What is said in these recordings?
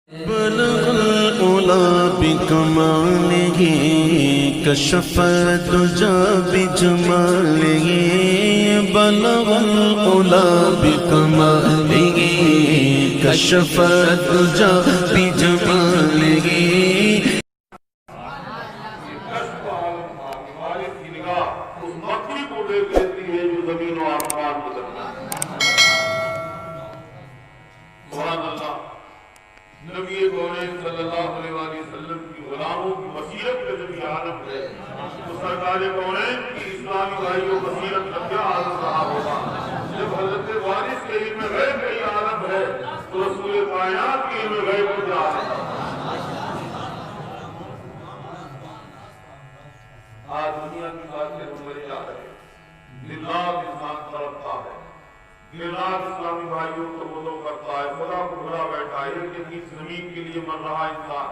بلغ العلا بکمالہ کشف الدجی بجمالہ بلغ العلا بکمالہ کشف الدجی بجمالہ. نبی کونین صلی اللہ علیہ وآلہ وسلم کی غلاموں کی بصیرت کا جب یہ عالم ہے تو سرکار کونین کی اسلامی بھائیوں بصیرت کا کیا عالم رہا ہوگا. جب حضرت وارث کے علم غیب کا یہ عالم ہے تو رسول کائنات کے علم غیب کا کیا عالم ہے. آج دنیا کی بات سے ہم بڑے جا رہے ہیں. للہ انسان تڑپتا ہے, للہ اسلامی بھائیوں کو مدعو کرتا ہے, خدا کو بھلا بیٹھا ہے. ایک زمین کے لیے مر رہا انسان,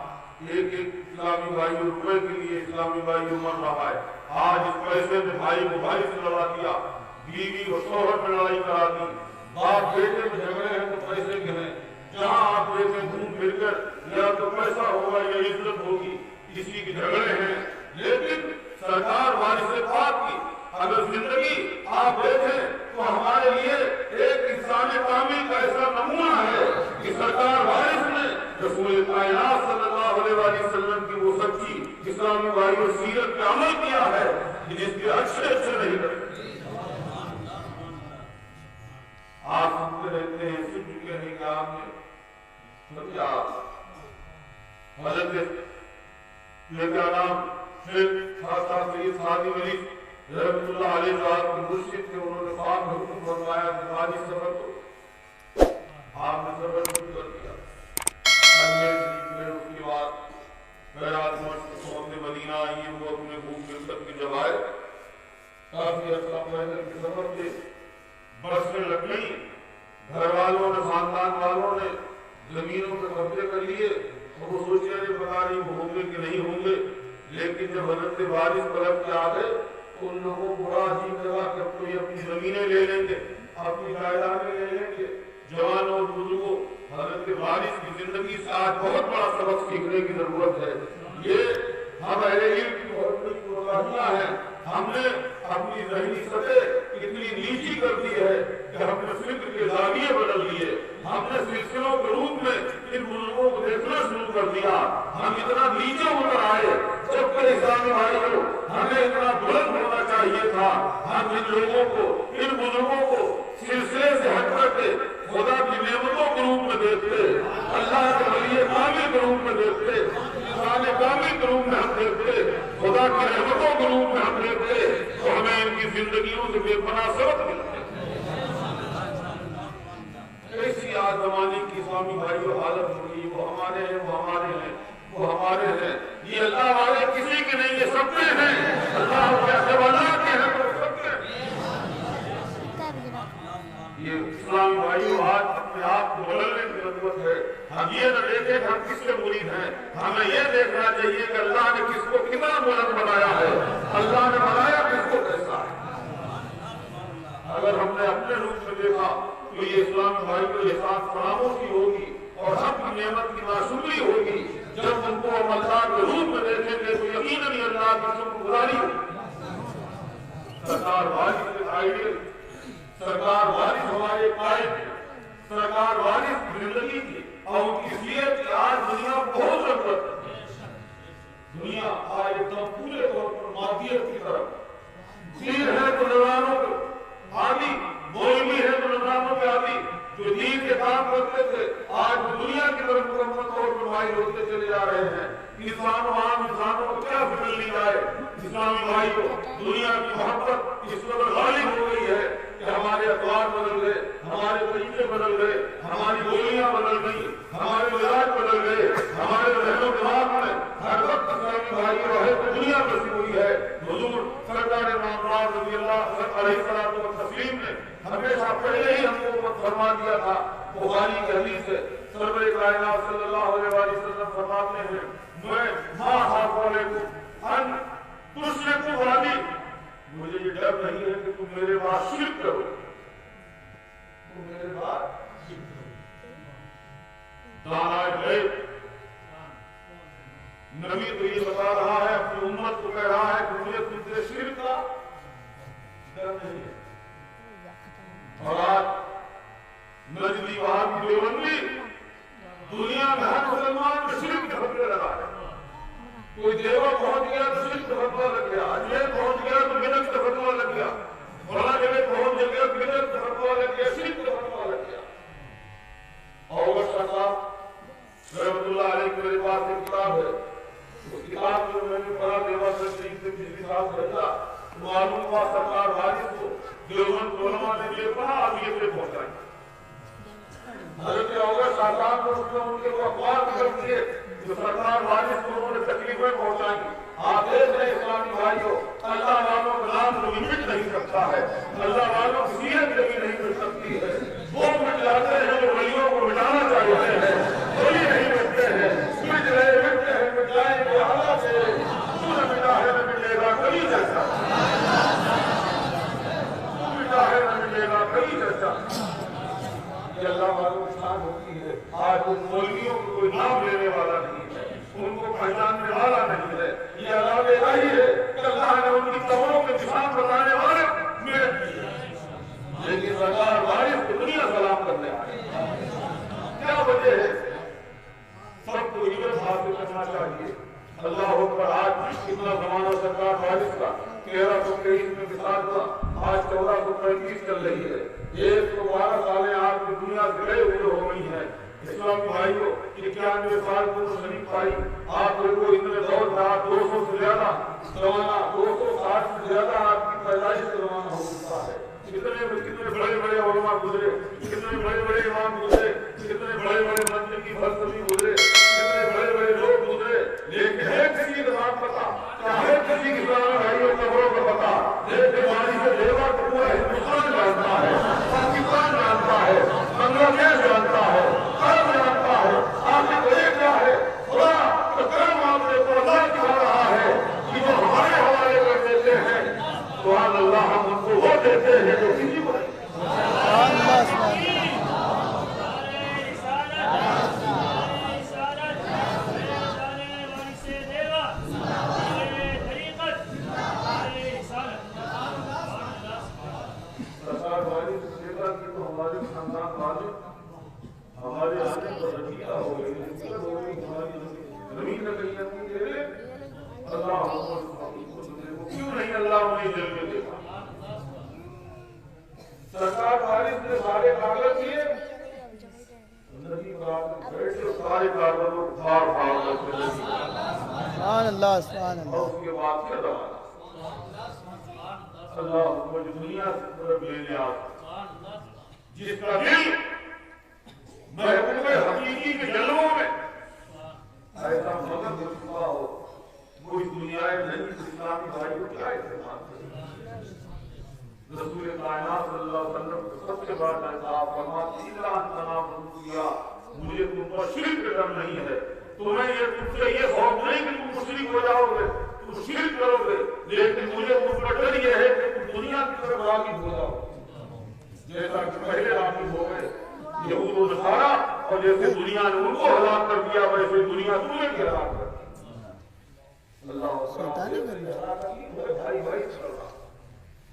ایک اسلامی بھائی روپے کے لیے اسلامی بھائی مر رہا ہے. آج اس پیسے میں بھائی کو بھائی سے لڑا دیا, بیوی اور شوہر میں لڑائی کرا دی, باپ بیٹے میں جھگڑے ہیں تو پیسے کے ہیں. جہاں آپ دیکھیں گھوم پھر کر یا تو پیسہ ہوگا یا عزت ہوگی, اسی کے جھگڑے ہیں. لیکن سرکار وارث پاک کی اگر زندگی آپ دیکھیں تو ہمارے لیے ایک انسان کامل کا ایسا نمونہ ہے کہ سرکار وارث نے رسول کائنات صلی اللہ علیہ وآلہ وسلم کی وہ سچی اسلامی بھائیوں سیرت پہ عمل کیا ہے جس کے اچھے نہیں کرتے. آپ سنتے رہتے ہیں, سن چکے ہیں کہ آپ نے کیا حضرت یہ کیا نام سید سعدی ولی رحمت اللہ علیہ صاحب کی مرشد کے انہوں نے پاک حکم فرمایا دماغی سفر کو آپ نے سفر شروع کر دیا. میں اس کی بات بیرات محمد مدینہ آئیے وہ اپنے بھوک ملتب کی جب آئے کافی عرصہ پہلے کے سفر کے برس میں لگ گئی. گھر والوں نے خاندان والوں نے زمینوں پہ قبضے کر لیے اور وہ سوچے رہے پتا نہیں وہ ہوں گے کہ نہیں ہوں گے. لیکن جب حضرت وارث طلب کے آ گئے تو ان لوگوں کو بڑا عجیب لگا کہ اب تو یہ اپنی زمینیں لے لیں گے, اپنی جائیدادیں لے لیں گے. جوانوں اور بزرگوں, حضرت وارث کی زندگی سے آج بہت بڑا سبق سیکھنے کی ضرورت ہے. یہ ہم اہل علم کی بہت بڑی قربانیاں ہیں. ہم نے اپنی ذہنی سطح اتنی نیچی کر دی ہے کہ ہم نے فکر کے زاویے بدل دیے. ہم نے سلسلوں کے روپ میں ان بزرگوں کو دیکھنا شروع کر دیا. ہم اتنا نیچے اتر آئے جبکہ اسلامی بھائیوں ہمیں اتنا بلند ہونا چاہیے تھا. ہم ان لوگوں کو, ان بزرگوں کو سلسلے سے ہٹ کر کے خدا کی نعمتوں کے روپ میں دیکھتے, اللہ کے ولی کامل کے روپ میں دیکھتے, انسان کامل کے روپ میں ہم دیکھتے, خدا کی رحمتوں کے روپ میں ہم دیکھتے تو ہمیں ان کی زندگیوں سے بے پناہ سبق ملتے. ایسی آج زمانے کی اسلامی بھائیوں حالت ہوگی, وہ ہمارے ہیں, وہ ہمارے ہیں, وہ ہمارے ہیں. یہ اللہ والے کسی کے نہیں, یہ سب کے ہیں. اللہ کے جب اللہ کے ہیں تو سب کے ہیں. یہ اسلامی بھائیوں آج اپنے آپ کو بدلنے کی ضرورت ہے. ہم یہ نہ دیکھیں کہ ہم کس کے مرید ہیں, ہمیں یہ دیکھنا چاہیے کہ اللہ نے کس کو کتنا بلند بنایا ہے, اللہ نے بنایا کس کو کیسا ہے. اگر ہم نے اپنے روپ میں دیکھا تو یہ اسلامی بھائی کو احساس فراموشی ہوگی اور سب کی نعمت کی ناشکری ہوگی. جب ان کو ہم اللہ کے روپ میں دیکھیں گے تو یقیناً اللہ کی شکر گزاری ہوگی. سرکار وارث کے آئیڈیل, سرکار وارث ہمارے قائد ہیں, سرکار وارث زندگی کی اور ان کی سیرت کی آج دنیا بہت ضرورت ہے. دنیا آج ایک دم پورے طور پر مادیت کی طرف سیر ہے تو نظرانوں کے عادی, مولوی ہے تو نظرانوں کے عادی. جو دین کے کام کرتے تھے آج دنیا کی طرف مکمل طور پر مائل ہوتے چلے جا رہے ہیں. انسان و عام انسانوں کو کیا فکر لی جائے. اسلامی بھائی کو دنیا کی محبت اس قدر غالب ہو گئی ہے کہ ہمارے اخلاق بدل گئے, ہمارے طریقے بدل گئے, ہماری بولیاں بدل گئی, ہمارے مزاج بدل گئے, ہمارے ذہن و دماغ میں ہر وقت اسلامی بھائی رہے تو دنیا بسی ہوئی ہے. حضور سرکار امام رضی اللہ علیہ السلام نے ہمیشہ پہلے ہی ہم کو فرما دیا تھا. بخاری کی حدیث ہے, سرور کائنات صلی اللہ علیہ وآلہ وسلم فرماتے ہیں, میں ما خاف علیکم ان تشرکوا بی, مجھے یہ ڈر نہیں ہے کہ تم میرے بعد شرک کرو, تم میرے بعد شرک کرو. دانا گئے یہ اللہ والوں کی شان ہوتی ہے. آج ان مولویوں کو کوئی نام لینے والا نہیں ہے, ان کو پہچاننے والا نہیں ہے. یہ عذاب الہی ہے کہ اللہ نے ان کی قبروں کے نشان بتانے والے میرے کیے, لیکن سرکار وارث کو دنیا سلام کرنے آئے. کیا وجہ ہے؟ سب کو عبرت حاصل کرنا چاہیے. اللہ اکبر. آج کتنا زمانہ سرکار وارث کا 1323 میں وصال ہوا, آج 1435 چل رہی ہے. 12 سالیں آپ کی دنیا گرے ہوئے ہو گئی ہیں. اسلامی بھائیوں 91 سال کو شریف پائی. آپ لوگوں کو اتنے دور میں 200 سے زیادہ زمانہ, 260 سے زیادہ آپ کی پیدائش کا زمانہ ہو چکا ہے. کتنے بڑے بڑے علماء گزرے, کتنے بڑے بڑے امام گزرے, کتنے بڑے بڑے منطق کی فلسفی گزرے, کتنے بڑے بڑے لوگ گزرے, لیکن ہے کسی کا نام پتا, کیا ہے کسی کی بھائیوں قبروں کا پتا؟ لیکن ہماری سے دیوا کو پورا ہندوستان جانتا ہے, پاکستان جانتا ہے, بنگلہ دیش جانتا ہے, عرب جانتا ہے. آپ کی وجہ کیا ہے؟ خدا تو کرم آپ نے کو اللہ دکھا رہا ہے کہ جو ہمارے حوالے کر دیتے ہیں, سبحان اللہ, ہم ان کو وہ دیتے ہیں جو کسی کو نہیں. ہمارے آنے پر رکھیہ ہو گئی, زمین میں کہیں نہ دے رہے. اللہ کیوں نہیں اللہ انہیں جلوے دیتا؟ سرکار وارث نے سارے کاغذ کیے, ندی پر بیٹھے سارے کاغذوں کو پھاڑ پھاڑ کرتے. سبحان اللہ, سبحان اللہ. اور اس کے بعد کیا دعا اللہ مجھ دنیا سے طرف لے لیا, جس کا دل محبوب حقیقی کے جلووں میں ایسا مدد ہو چکا ہو, کوئی دنیا نہیں. اسلامی بھائی کو کیا استعمال کرے؟ رسول کائنات صلی اللہ علیہ وسلم کو سب سے بڑا انصاف فرماتے ہیں, مجھے تم پر شرک کا ڈر نہیں ہے. تمہیں یہ تم سے یہ خوف نہیں کہ تم مشرک ہو جاؤ گے, تم شرک کرو گے, لیکن مجھے تم پر ڈر یہ ہے کہ تم دنیا کی طرف راغب ہو جاؤ, جیسا کہ پہلے راغب ہو گئے یہود و نصارا, اور جیسے دنیا نے ان کو ہلاک کر دیا ویسے دنیا تمہیں بھی ہلاک کر دیا. اللہ بھائی بھائی چل رہا,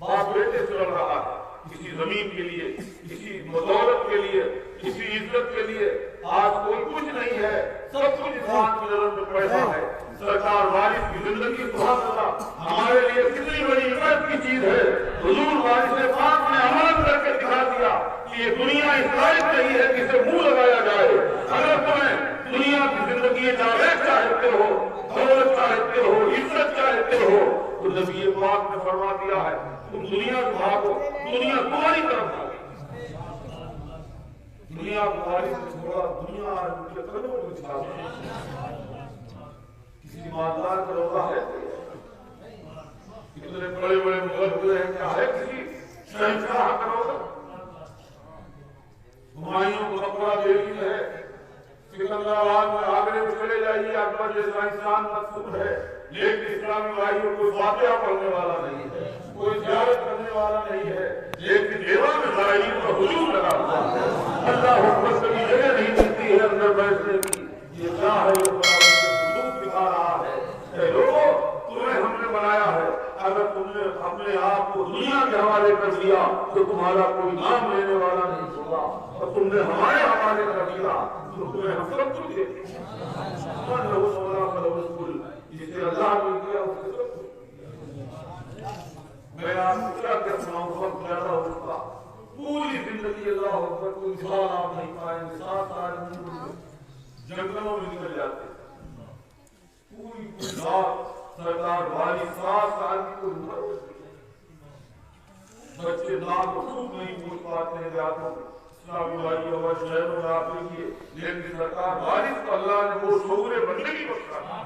باپ بیٹے چل رہا ہے, کسی زمین کے لیے, کسی دولت کے لیے, کسی عزت کے لیے. آج کوئی کچھ نہیں ہے, سب کچھ انسان کی نظر میں پیسہ ہے. سرکار وارث کی زندگی سبحان اللہ ہمارے لیے کتنی بڑی عبرت کی چیز ہے. حضور وارث پاک نے عمل کر کے دکھا دیا کہ یہ دنیا اس لائق نہیں ہے کہ اسے منہ لگایا جائے. اگر تمہیں دنیا کی زندگی جاوید چاہتے ہو, دولت چاہتے ہو, عزت چاہتے ہو, تو نبی پاک نے فرما دیا ہے تم دنیا کو بھاگو, دنیا تمہاری طرف آ گئی. دنیا تمہاری سے چھوڑا, دنیا آج مجھے قدموں کو چھا دیا. کسی مالدار کا روزہ ہے, اتنے بڑے بڑے مغل ہوئے ہیں, کیا ہے کسی شہنشاہ کا روزہ؟ ہمایوں کو مقبرہ دہلی میں ہے, سکندرآباد میں آگرے میں چلے جائیے, اکبر جیسا انسان مقصود ہے, لیکن اسلامی بھائیوں کوئی فاتحہ پڑھنے والا نہیں ہے, کوئی زیارت کرنے والا نہیں ہے, لیکن دیوا میں زائرین کا ہجوم لگا ہوا ہے. اللہ حکمت کی جگہ نہیں ملتی ہے اندر بیٹھنے کی. یہ کیا ہے؟ یہ حدود دکھا رہا ہے. اے لوگوں, تمہیں ہم نے بنایا ہے, اگر تم نے اپنے آپ کو دنیا کے حوالے کر دیا تو تمہارا کوئی نام لینے والا نہیں ہوگا, اور تم نے ہمارے حوالے کر دیا تو تمہیں ہم سب کچھ دے دیں. جسے اللہ نے دیا اسے سب کچھ. میں آپ کو کیا کہہ سناؤں, وقت زیادہ ہو چکا. پوری زندگی اللہ اکبر کوئی مثال آپ نہیں پائیں گے. 7 سال جنگلوں میں نکل جاتے, پوری رات سرکار والی 7 سال کی کوئی عمر ہوتی. بچے نام کو خوب نہیں پوچھ پاتے ہیں جاتوں میں. اسلامی بھائی اور شہروں میں آپ دیکھیے, لیکن سرکار وارث کو اللہ نے وہ شعور بندگی بخشا تھا,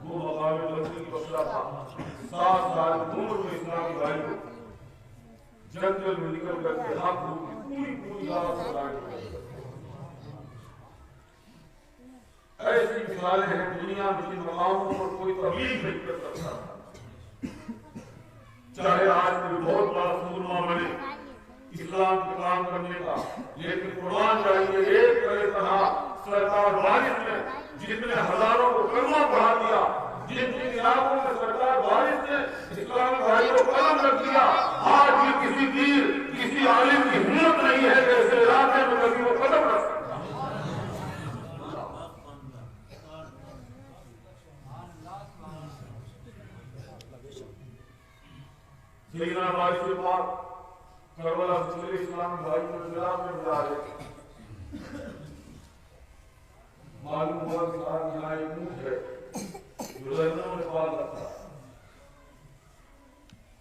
وہ مقام بندگی بخشا تھا. 7 سال کی عمر میں اسلامی بھائی جنگل میں نکل کر کے ہاتھ پوری رات سلائی. ایسی مثالیں ہیں دنیا میں جن مقاموں پر کوئی تبلیغ نہیں کر سکتا. چاہے آج کوئی بہت بڑا سورما بنے, اسلام کے کام کرنے کا، لیکن قرآن چاہیے ایک کرے تنہا سرکار وارث نے جتنے ہزاروں کو کلمہ پڑھا دیا، جن جن علاقوں میں سرکار وارث نے اسلامی بھائی کو قلم رکھ دیا، آج بھی کسی پیر کسی عالم کی ہمت نہیں ہے کہ ایسے علاقے میں کبھی وہ قدم رکھ سکتا۔ سیدنا وارث پاک کربلا سے چلے اسلامی بھائی کو انقلاب میں بلا رہے، معلوم ہوا کہ صاحب یہاں ایک اونٹ ہے جو لندنوں نے پال رکھا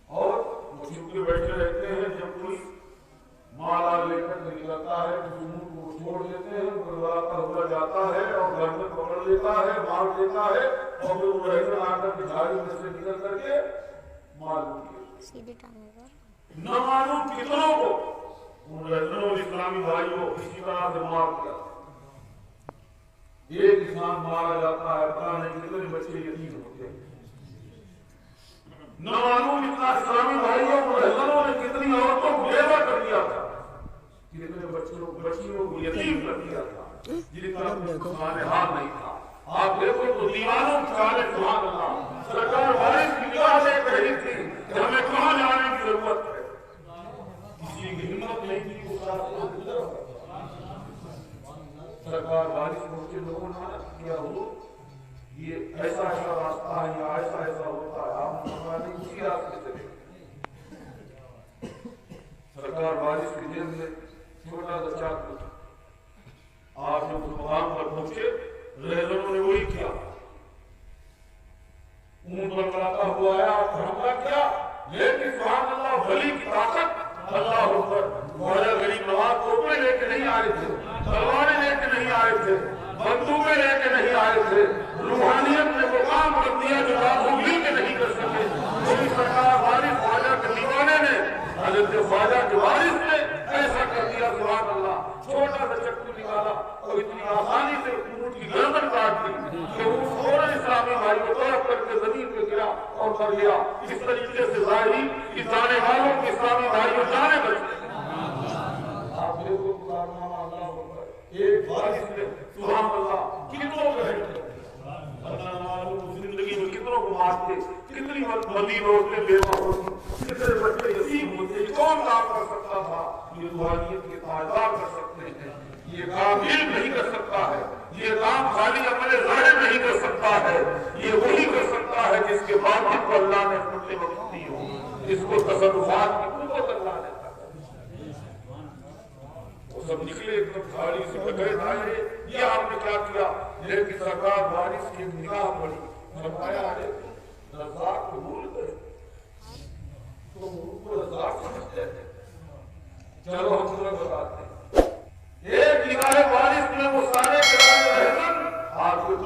اور وہ چھپ کے بیٹھے رہتے ہیں، جب کوئی مال آ لے کر نکلتا ہے تو اونٹ کو چھوڑ دیتے ہیں، کربلا ہوا جاتا ہے اور گردن پکڑ لیتا ہے، مار دیتا ہے اور پھر وہ رہتے آ کر کے جھاڑی میں سے نکل کر کے مار دیتے نہ معلوم کتنوں کو ان رہنوں اسلامی بھائیوں اسی طرح سے مار دیا۔ ایک انسان مارا جاتا ہے، پتہ نہیں کتنے بچے یتیم ہوتے ہیں، نہ معلوم اتنا اسلامی بھائیوں کو رہنوں نے کتنی عورتوں کو بیوہ کر دیا تھا، کتنے بچیوں کو یتیم کر دیا تھا جن کا کوئی خانہار نہیں تھا۔ آپ دیکھو تو دیوانوں کی حالت سبحان اللہ، سرکار وارث کی نگاہ دیکھ رہی تھی کہ ہمیں کہاں جانے کی ضرورت ہے، کسی کی ہمت نہیں تھی کہ وہ گزر۔ سرکار وارث کو کے لوگوں نے کیا حضور یہ ایسا ایسا راستہ ہے یا ایسا ایسا ہوتا ہے، آپ نے اسی راستے سے۔ سرکار وارث کے دل میں چھوٹا سا چاقو تھا، آپ جب اس مقام پر پہنچے رہنوں نے وہی کیا، اونٹ پر چلاتا ہوا آیا اور حملہ کیا، لیکن سبحان اللہ ولی کی طاقت، اللہ اکبر، خواجہ غریب نواز توپیں لے کے نہیں آئے تھے، تلواریں لے کے نہیں آئے تھے، بندوقیں لے کے نہیں آئے تھے، روحانیت نے وہ کام کر دیا جو لاکھوں مل کے نہیں کر سکے، وہی سرکار وارث خواجہ کے دیوانے نے، حضرت خواجہ کے وارث نے ایسا کر دیا سبحان اللہ، چھوٹا سا چکو نکالا اور اتنی آسانی سے اونٹ کی گردن کاٹ دی کہ وہ فوراً اسلامی بھائی کو طرف کر کے زمین پہ گرا اور کر لیا۔ اس طریقے سے ظاہری کہ جانے والوں کے اسلامی بھائیوں جانے بچے۔ آپ دیکھو کارنامہ اللہ اکبر، ایک وارث نے سبحان اللہ کتنوں کو ہٹ کیا، اللہ معلوم زندگی میں کتنوں کو مارتے، کتنی مدین عورتیں بیوہ ہوتی، کتنے بچے یتیم ہوتے، کون کام کر سکتا تھا؟ یہ روحانیت کے پائیدار کر سکتے ہیں، یہ کام علم نہیں کر سکتا ہے، یہ کام خالی عمل ظاہر نہیں کر سکتا ہے، یہ وہی کر سکتا ہے جس کے باطن کو اللہ نے اپنے وقت دی ہو، جس کو تصرفات کی قوت اللہ نے دی۔ وہ سب نکلے ایک دم کھاڑی سے بغیر آئے، یہ آپ نے کیا کیا؟ لیکن سرکار وارث کی نگاہ پڑی، فرمایا ہے رزاق کو بھول گئے، تو ان کو رزاق سمجھتے ہیں، چلو ہم تمہیں بتاتے ہیں۔ ایک نگاہ وارث میں وہ سارے رہزن آپ کو